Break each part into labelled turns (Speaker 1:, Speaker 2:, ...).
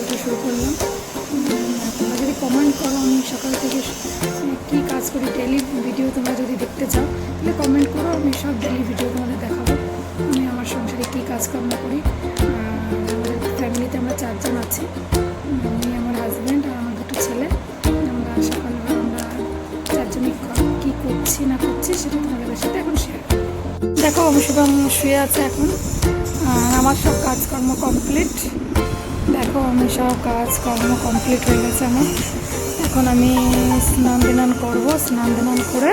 Speaker 1: ভিডিওটা শুরু করলাম। তোমরা যদি কমেন্ট করো আমি সকাল থেকে কী কাজ করি, ডেলি ভিডিও তোমরা যদি দেখতে চাও তাহলে কমেন্ট করো, আমি সব ডেলি ভিডিও তোমাদের দেখাবো। আমি আমার সংসারে কী কাজকর্ম করি। আমাদের ফ্যামিলিতে আমরা 4 জন আছি, আমি, আমার হাজব্যান্ড আর আমার 2 ছেলে। আমরা সকালবেলা আমরা 4 জনই কী করছি না করছি সেটা তোমাদের সাথে এখন শেয়ার করি। দেখো আমি শুভম শুয়ে আছে এখন, আমার সব কাজকর্ম কমপ্লিট। দেখো আমি সব কাজকর্ম কমপ্লিট হয়ে গেছে আমার। এখন আমি স্নান দান করবো, স্নান দান করে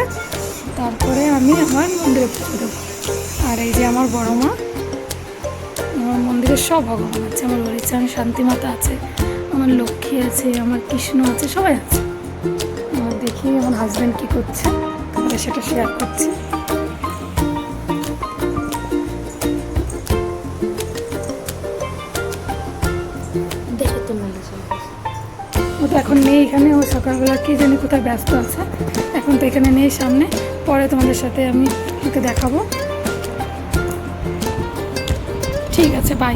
Speaker 1: তারপরে আমি আমার মন্দিরে পুজো দেবো। আর এই যে আমার বড় মা, আমার মন্দিরে সব ভগবান আছে, আমার হরিচাঁদ শান্তিমাতা আছে, আমার লক্ষ্মী আছে, আমার কৃষ্ণ আছে, সবাই আছে। আমার দেখি আমার হাজব্যান্ড কী করছে, তাহলে সেটা শেয়ার করছি। ও তো এখন নেই এখানে, ও সকালবেলা কী জানি কোথায় ব্যস্ত আছে, এখন তো এখানে নেই সামনে। পরে তোমাদের সাথে আমি ওকে দেখাবো। ঠিক আছে, বাই।